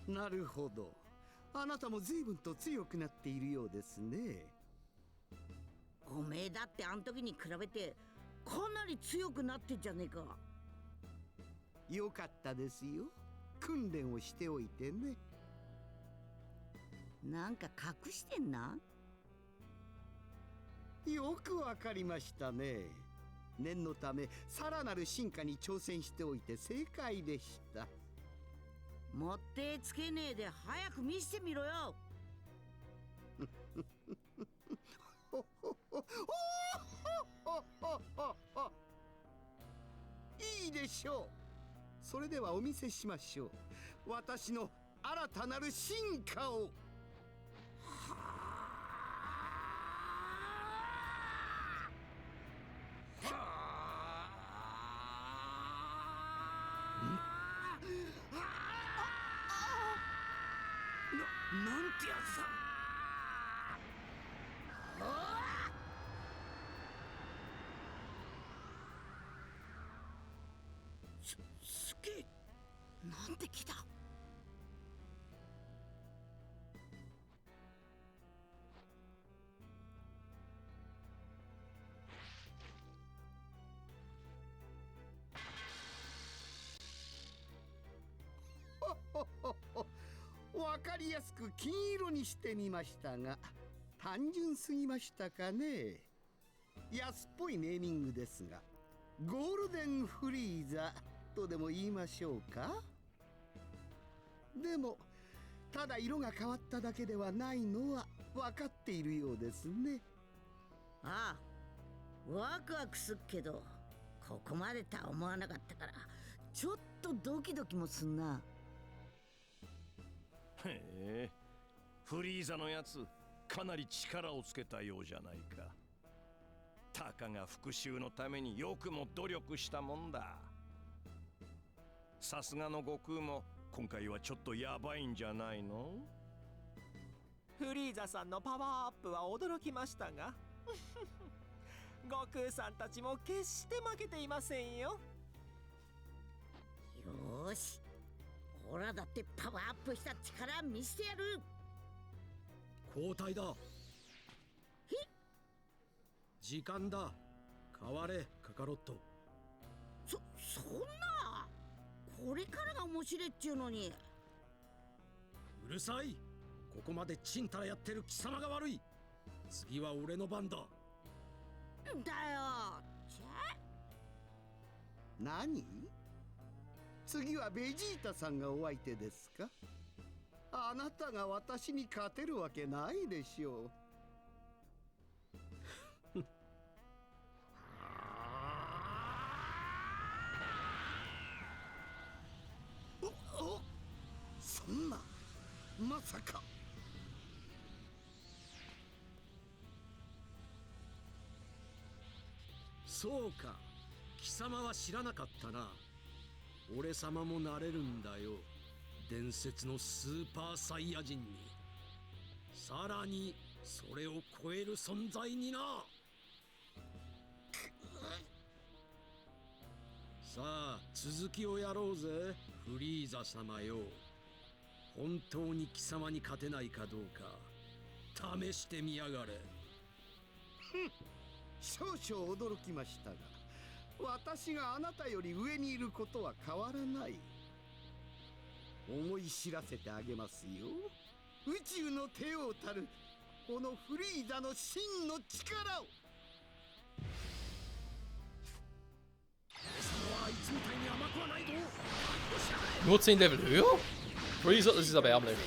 なるほど。あなたも随分と強くなっているようですね。おめえだってあん時に比べてかなり強くなってんじゃねえか。よかったですよ。訓練をしておいてね。なんか隠してんな。よくわかりましたね。念のためさらなる進化に挑戦しておいて正解でした。もってつけねえで早く見せてみろよ。いいでしょう。それではお見せしましょう。私の新たなる進化を。なんてやつだ。すげえ。なんて来た。わかりやすく金色にしてみましたが、単純すぎましたかね。安っぽいネーミングですが、ゴールデンフリーザとでも言いましょうか。でもただ色が変わっただけではないのは分かっているようですね。ああ、ワクワクすっけどここまでとは思わなかったからちょっとドキドキもすんな。へえ、フリーザのやつかなり力をつけたようじゃないか。たかが復讐のためによくも努力したもんだ。さすがの悟空も今回はちょっとヤバいんじゃないの？フリーザさんのパワーアップは驚きましたが悟空さんたちも決して負けていませんよ。よーし、オラだってパワーアップした力見せてやる。交代だ。時間だ。変われカカロット。そんなこれからが面白いっちゅうのに。うるさい。ここまでちんたらやってる貴様が悪い。次は俺の番だ。だよ。何？次はベジータさんがお相手ですか？あなたが私に勝てるわけないでしょう。そんな、まさか。そうか、貴様は知らなかったな。俺様もなれるんだよ、伝説のスーパーサイヤ人に。さらにそれを超える存在にな。さあ続きをやろうぜ、フリーザ様よ。本当に貴様に勝てないかどうか試してみやがれ。少々驚きましたが、私があなたより上にいることは変わらない。思い知らせてあげますよ。宇宙の帝王たるこのフリーザの真の力を。Nur 10 Level höher? Freezer, das ist erbärmlich.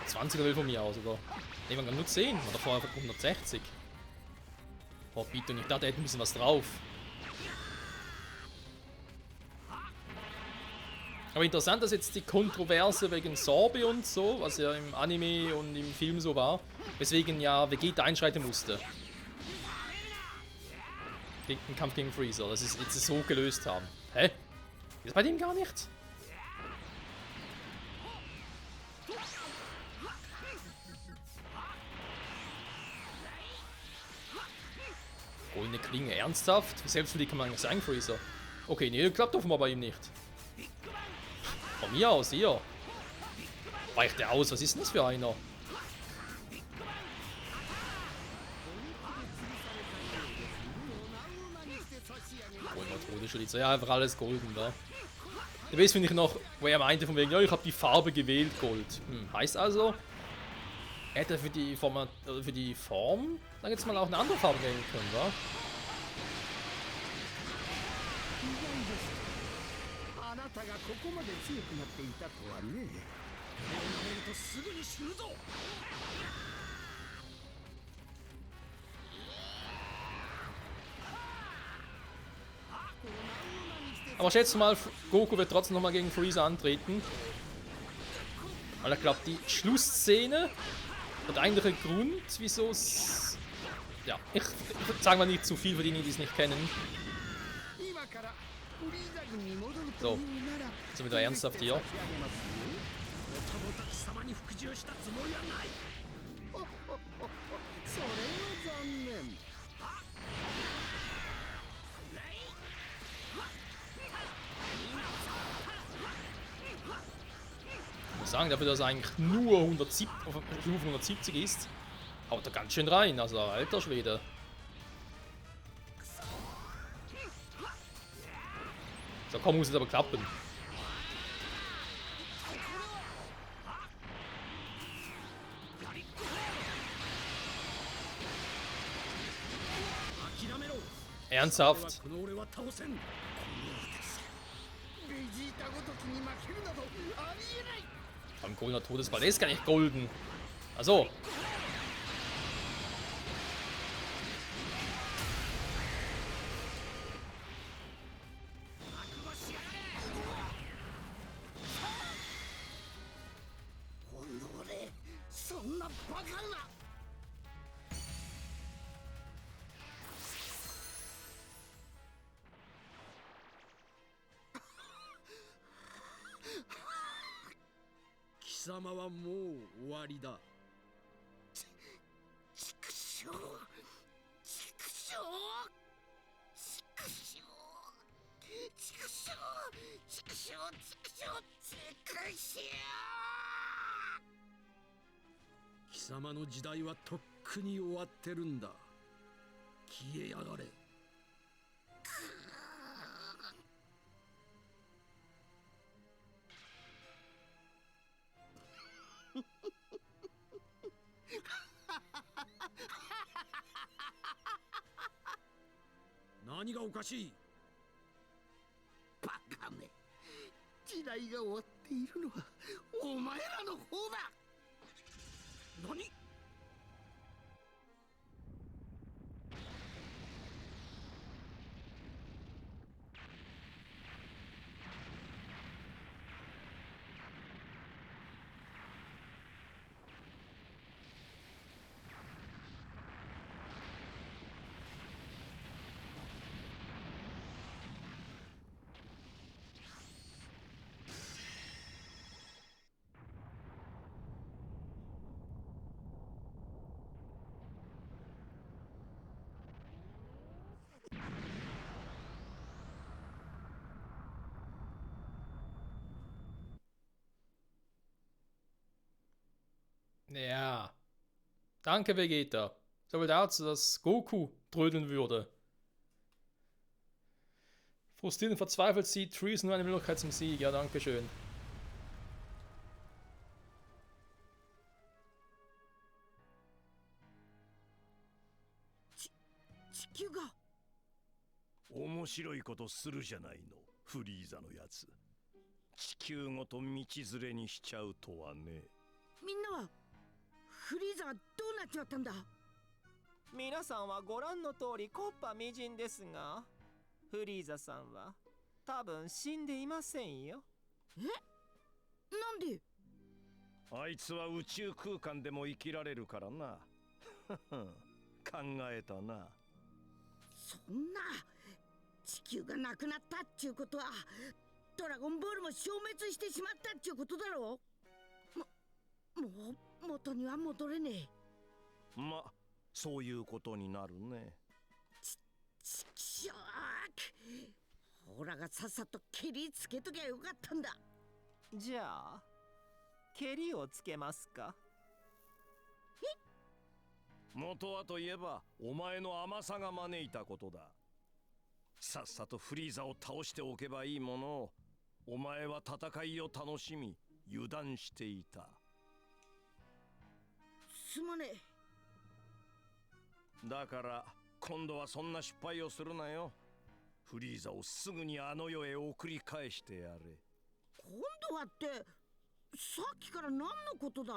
20er Level von mir aus, oder? Ne, wir haben nur 10, oder vorher 160. Oh, bitte nicht, da hätte ein bisschen was drauf. Aber interessant, dass jetzt die Kontroverse wegen Sorbe und so, was ja im Anime und im Film so war, weswegen ja Vegeta einschreiten musste. Gegen den Kampf gegen Freezer, dass sie es jetzt so gelöst haben. Hä? Ist das bei dem gar nicht? Goldene Klinge, ernsthaft? Wie selbstverliebt kann man eigentlich sein, Freezer? Okay, nee, klappt offenbar bei ihm nicht. Von mir aus, hier. Weicht der aus? Was ist denn das für einer? Todesschlitzer. Ja, einfach alles golden da. Der Best finde ich noch, wo er meinte von wegen, ja, ich habe die Farbe gewählt, Gold. Heißt also, er hätte für die Form, sag jetzt mal, auch eine andere Farbe wählen können, wa? あなたがここまで強くなっていたとはね。すぐに死ぬぞ。 Aber ich schätze mal, Goku wird trotzdem nochmal gegen Freezer antreten. Weil ich glaube, die Schlussszene und eigentlich der Grund, wieso es... Ja, ich sage mal nicht zu viel für diejenigen, die es nicht kennen. So, sind wir da ernsthaft hier? それは残念。 Ich muss sagen, dafür, dass er eigentlich nur 170, auf Stufe 170 ist, haut er ganz schön rein. Also, alter Schwede. So, komm, muss es aber klappen. Ernsthaft? ベジータごときに負けるなどありえない。 Beim goldener Todesball, der ist gar nicht golden. Also. Honore, そんなバカな。 貴様はもう終わりだ。畜生、畜生、畜生、畜生、畜生、畜生。 貴様の時代はとっくに終わってるんだ。消えやがれ。 何がおかしい？バカめ、時代が終わっているのはお前らの方だ。何？ Ja. Danke, Vegeta. So viel dazu, dass Goku trödeln würde. Frustriert und verzweifelt sieht Freeze nur eine Möglichkeit zum Sieg. Ja, danke schön. Chikyuga. 面白いことするじゃないの、フリーザのやつ。地球ごと道連れにしちゃうとはね。みんなはフリーザはどうなっちまったんだ。皆さんはご覧の通り木っ端みじんですが、フリーザさんは多分死んでいませんよ。え？なんで？あいつは宇宙空間でも生きられるからな。考えたな。そんな地球がなくなったっちゅうことはドラゴンボールも消滅してしまったっちゅうことだろう。もう元には戻れねえ。ま、そういうことになるね。ちくしょう。ほらがさっさと蹴りつけときゃよかったんだ。じゃあ蹴りをつけますか？元はといえばお前の甘さが招いたことだ。さっさとフリーザを倒しておけばいいものを、お前は戦いを楽しみ油断していた。すまねえ。だから今度はそんな失敗をするなよ。フリーザをすぐにあの世へ送り返してやれ。今度はってさっきから何のことだ？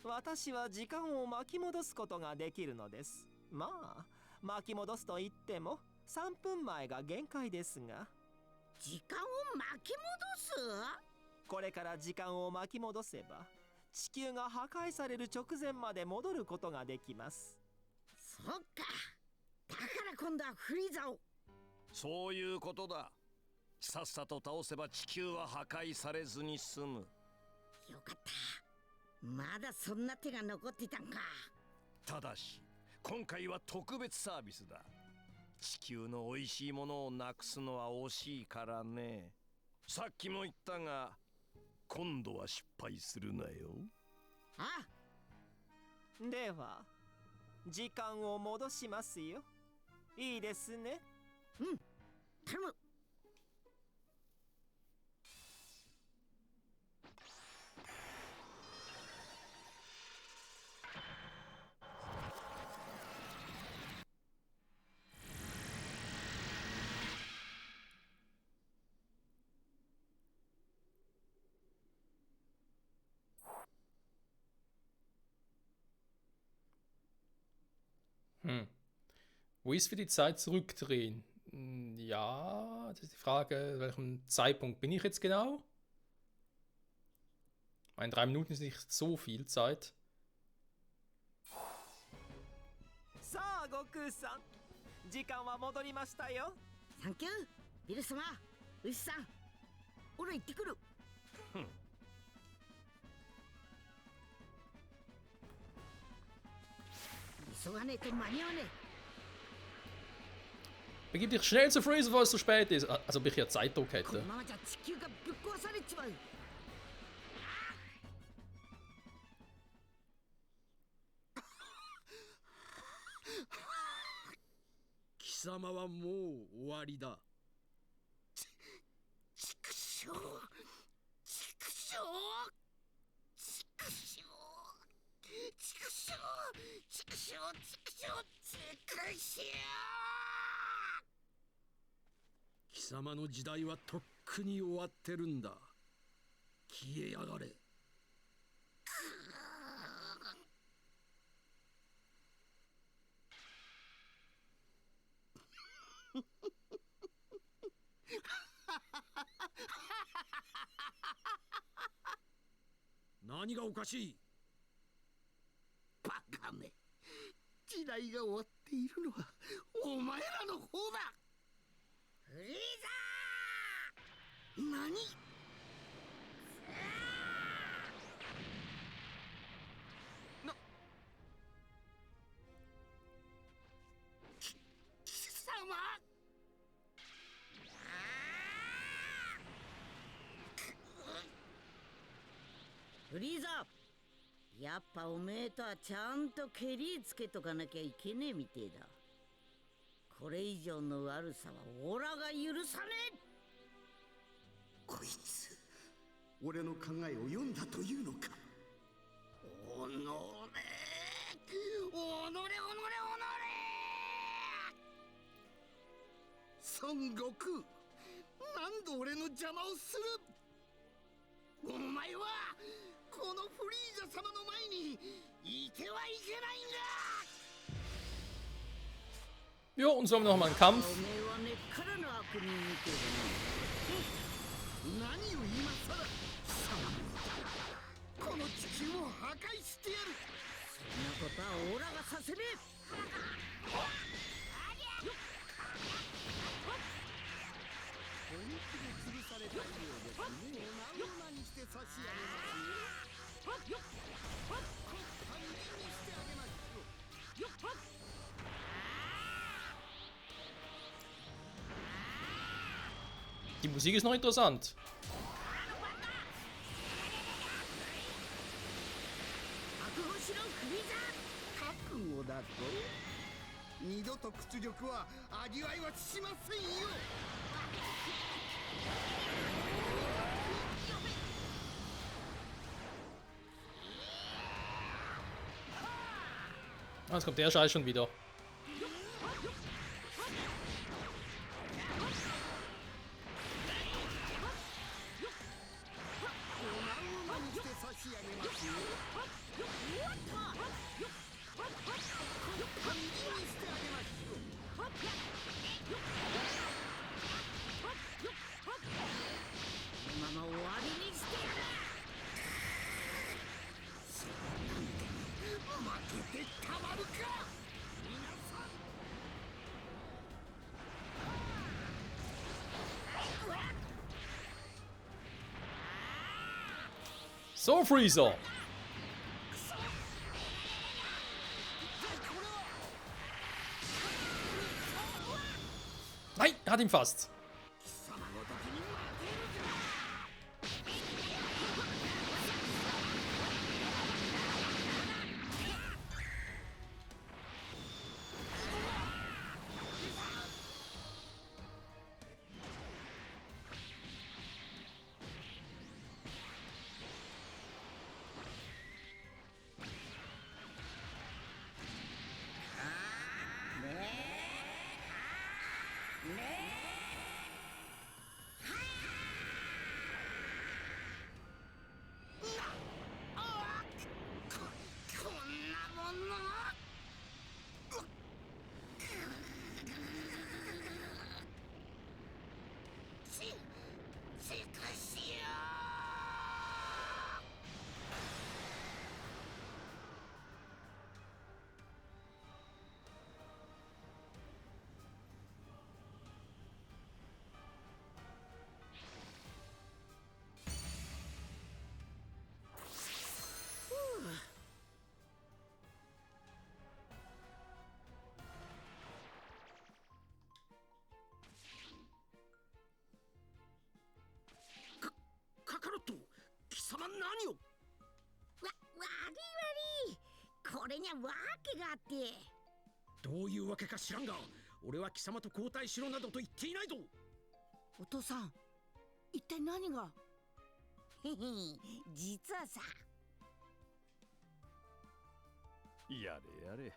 私は時間を巻き戻すことができるのです。まあ巻き戻すと言っても3分前が限界ですが。時間を巻き戻す？これから時間を巻き戻せば地球が破壊される直前まで戻ることができます。そっか。だから今度はフリーザを。そういうことだ。さっさと倒せば地球は破壊されずに済む。よかった。まだそんな手が残っていたんか。ただし今回は特別サービスだ。地球の美味しいものをなくすのは惜しいからね。さっきも言ったが今度は失敗するなよ。あ、では時間を戻しますよ。いいですね。頼む。Wo ist für die Zeit zurückdrehen? Ja, das ist die Frage, welchem Zeitpunkt bin ich jetzt genau? Meine 3 Minuten ist nicht so viel Zeit. さあ悟空さん、時間は戻りましたよ。サンキュービル様、ウシさん、オラ行ってくる。急がねえと間に合わね Begib dich schnell zu Freezer, bevor es zu spät ist. Also, ob ich hier Zeitdruck え。この hätte. ままじゃ地球がぶっ壊されちまう。貴様はもう終わりだ。ちくしょう、ちくしょう、ちくしょう、ちくしょう、ちくしょう、ちくしょう、ちくしょう。貴様の時代はとっくに終わってるんだ。消えやがれ。何がおかしい？バカめ、時代が終わっているのはお前らの方だ。フリーザ何？貴様？フリーザ、やっぱおめえとはちゃんとケリつけとかなきゃいけねえみてえだ。これ以上の悪さはオラが許さねえ。こいつ、俺の考えを読んだというのか。おのれ、おのれ、おのれ、おのれ。孫悟空、何度俺の邪魔をする。お前はこのフリーザ様の前にいてはいけないんだ。 Ja, und so haben wir nochmal einen Kampf. おめえは根っからの悪人みてえだな。何を今さらこの地球を破壊してやる。そんなことはオラがさせねえ。本気で潰されたようですね。何々にして差し上げますよ。大変にしてあげますよ。 Die Musik ist noch interessant. のだと。二度と屈辱は味わいはしませんよ。Ah, jetzt kommt der Scheiß schon wieder. このまま終わりにしてやる。負けてたまるか。皆さん So, Freezer! Nein, er hat ihn fast.カカロット、貴様何を。悪い。これには訳があって。どういうわけか知らんが、俺は貴様と交代しろなどと言っていないぞ。お父さん、一体何が。実はさ。やれやれ、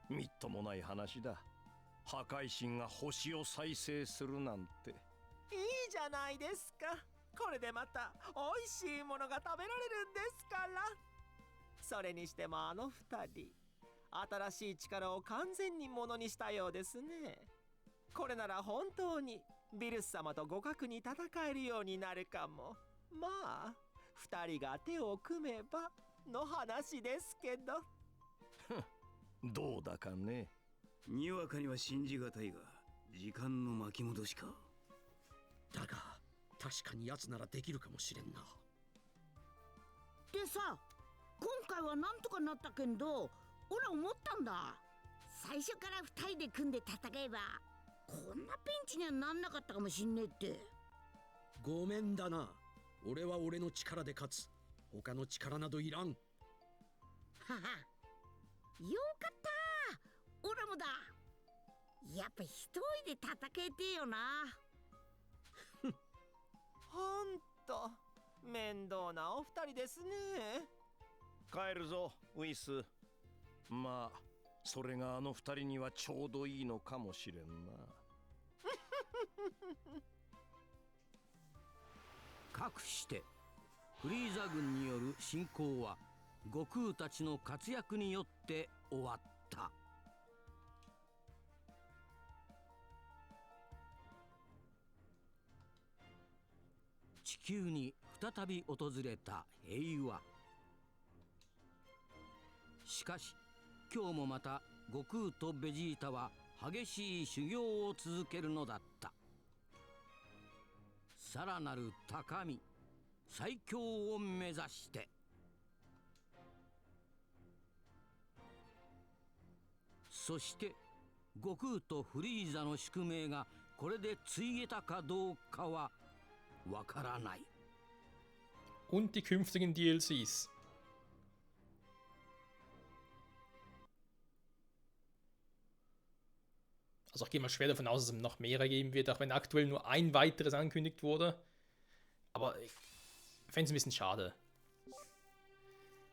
みっともない話だ。破壊神が星を再生するなんて。いいじゃないですか。これでまた美味しいものが食べられるんですから。それにしてもあの二人、新しい力を完全にものにしたようですね。これなら本当にビルス様と互角に戦えるようになるかも。まあ二人が手を組めばの話ですけど。どうだかね。にわかには信じがたいが、時間の巻き戻しか。だが確かに奴ならできるかもしれんな。でさ、今回はなんとかなったけど、俺思ったんだ。最初から二人で組んで戦えばこんなピンチにはなんなかったかもしんねえって。ごめんだな。俺は俺の力で勝つ。他の力などいらん。はは、よかった。俺もだ。やっぱ一人で戦えてえよな。ほんと面倒なお二人ですね。帰るぞウィス。まあそれがあの二人にはちょうどいいのかもしれんな。かくしてフリーザ軍による侵攻は悟空たちの活躍によって終わった。地球に再び訪れた平和。しかし今日もまた悟空とベジータは激しい修行を続けるのだった。さらなる高み、最強を目指して。そして悟空とフリーザの宿命がこれでついえたかどうかはわからない。 Und die künftigen DLCs. Also ich gehe mal schwer davon aus, dass es noch mehrere geben wird, auch wenn aktuell nur ein weiteres angekündigt wurde. Aber ich fände es ein bisschen schade.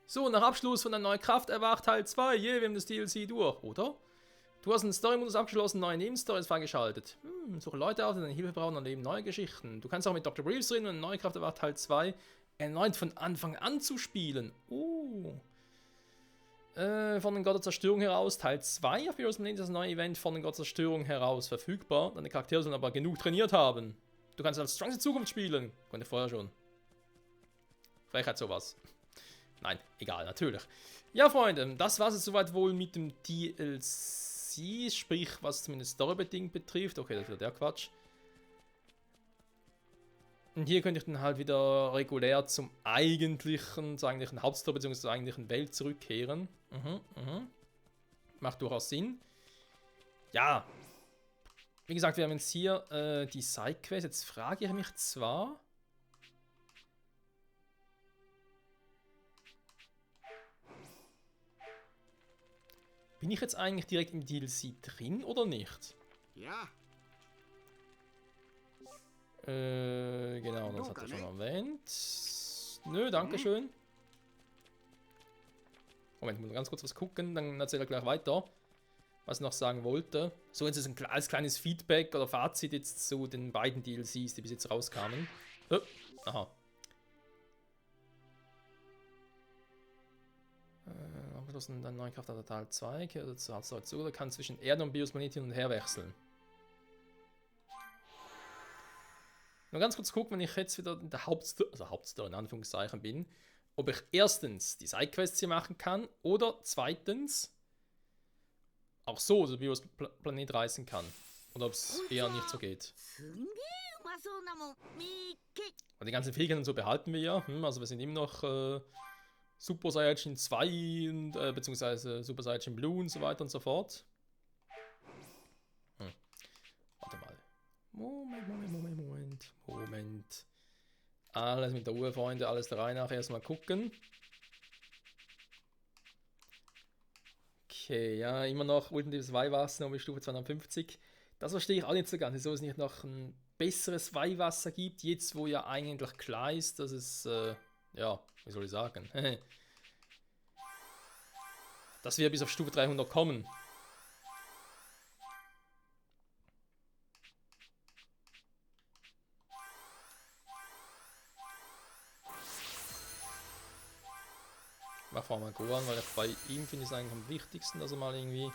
So, nach Abschluss von der neuen Kraft erwacht Teil 2. Wir haben das DLC durch, oder? Du hast einen Story-Modus abgeschlossen, neue Nebenstories freigeschaltet. Suche Leute aus, die deine Hilfe brauchen und erleben neue Geschichten. Du kannst auch mit Dr. Briefs reden und eine neue Kraft erwacht Teil 2 erneut von Anfang an zu spielen. Von den Gott der Zerstörung heraus, Teil 2 auf Heroes ist das neue Event von den Gott der Zerstörung heraus verfügbar. Deine Charaktere sollen aber genug trainiert haben. Du kannst als Strong in Zukunft spielen. Konnte vorher schon. Vielleicht hat sowas. Nein, egal, natürlich. Ja, Freunde, das war es soweit wohl mit dem DLC. Sprich, was zumindest storybedingt betrifft. Okay, das ist wieder der Quatsch. Und hier könnte ich dann halt wieder regulär zur eigentlichen Hauptstory bzw. zur eigentlichen Welt zurückkehren. Macht durchaus Sinn. Ja. Wie gesagt, wir haben jetzt hier die Sidequest. Jetzt frage ich mich zwar... Bin ich jetzt eigentlich direkt im DLC drin oder nicht? Ja. Genau, das hat er schon erwähnt. Nö, danke schön. Moment, ich muss ganz kurz was gucken, dann erzähle ich gleich weiter, was ich noch sagen wollte. So, jetzt ist als kleines Feedback oder Fazit jetzt zu den beiden DLCs, die bis jetzt rauskamen. Aha. Abgeschlossen, dann neue Kraft Teil 2, kehrt dazu zu, da kann zwischen Erde und Biosplanet hin und her wechseln. Nur ganz kurz gucken, wenn ich jetzt wieder in der Hauptstory in Anführungszeichen bin, ob ich erstens die Sidequests hier machen kann oder zweitens auch so den Biosplanet reisen kann. Oder ob es eher nicht so geht. Und die ganzen Fähigkeiten und so behalten wir ja. Also wir sind immer noch Super Saiyajin 2 und, beziehungsweise Super Saiyajin Blue und so weiter und so fort. Warte mal. Moment. Alles mit der Uhr, Freunde, alles der Reihe nach erstmal gucken. Okay, ja, immer noch ultimatives Weihwasser um Stufe 250. Das verstehe ich auch nicht so ganz, wieso es nicht noch ein besseres Weihwasser gibt, jetzt wo ja eigentlich klar ist, dass es, ja, wie soll ich sagen, dass wir bis auf Stufe 300 kommen. Mach vor mal Gohan, weil bei ihm finde ich es eigentlich am wichtigsten, dass er mal irgendwie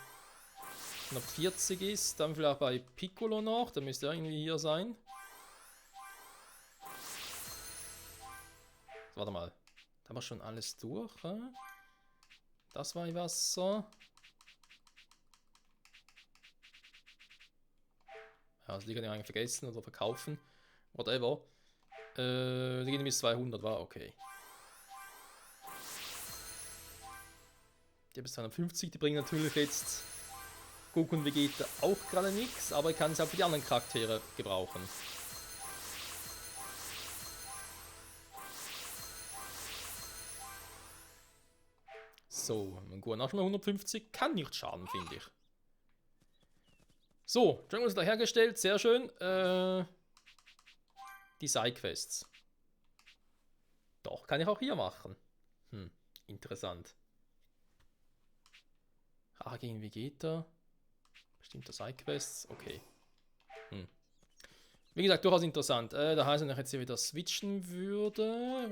knapp 40 ist. Dann vielleicht bei Piccolo noch, der müsste irgendwie hier sein. Warte mal, da haben wir schon alles durch. Das war Wasser. Ja, also die kann ich eigentlich vergessen oder verkaufen. Whatever. Die gehen bis 200, war okay. Die bis 250, die bringen natürlich jetzt Goku und Vegeta auch gerade nichts, aber ich kann es auch für die anderen Charaktere gebrauchen. So, mein Gohan auch schon mal 150, kann nicht schaden, finde ich. So, Dragon Ball ist da hergestellt, sehr schön. Die Sidequests. Doch, kann ich auch hier machen. Interessant. Rache gegen Vegeta. Bestimmte Sidequests. Okay. Wie gesagt, durchaus interessant. Da heißt, wenn ich jetzt hier wieder switchen würde.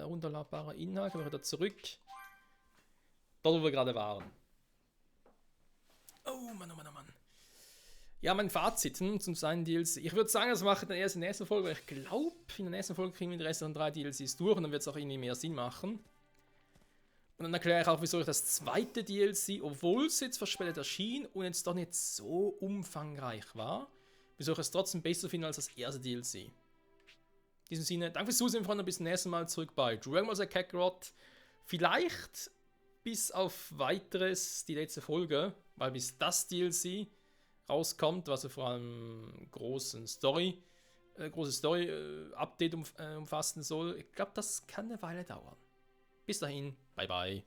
Runterladbarer Inhalt. Kommen wir wieder zurück. Dort, wo wir gerade waren. Oh Mann, oh Mann, oh Mann. Ja, mein Fazit zum seinen DLC. Ich würde sagen, das mache ich dann erst in der nächsten Folge. Weil ich glaube, in der nächsten Folge kriegen wir die restlichen 3 DLCs durch. Und dann wird es auch irgendwie mehr Sinn machen. Und dann erkläre ich auch, wieso ich das zweite DLC, obwohl es jetzt verspätet erschien und jetzt doch nicht so umfangreich war, wieso ich es trotzdem besser finde als das erste DLC. In diesem Sinne, danke fürs Zusehen, Freunde, bis zum nächsten Mal zurück bei Dragon Ball Z Kakarot. Vielleicht bis auf weiteres die letzte Folge, weil bis das DLC rauskommt, was ja vor allem großes Story-Update umfassen soll. Ich glaube, das kann eine Weile dauern. Bis dahin, bye bye.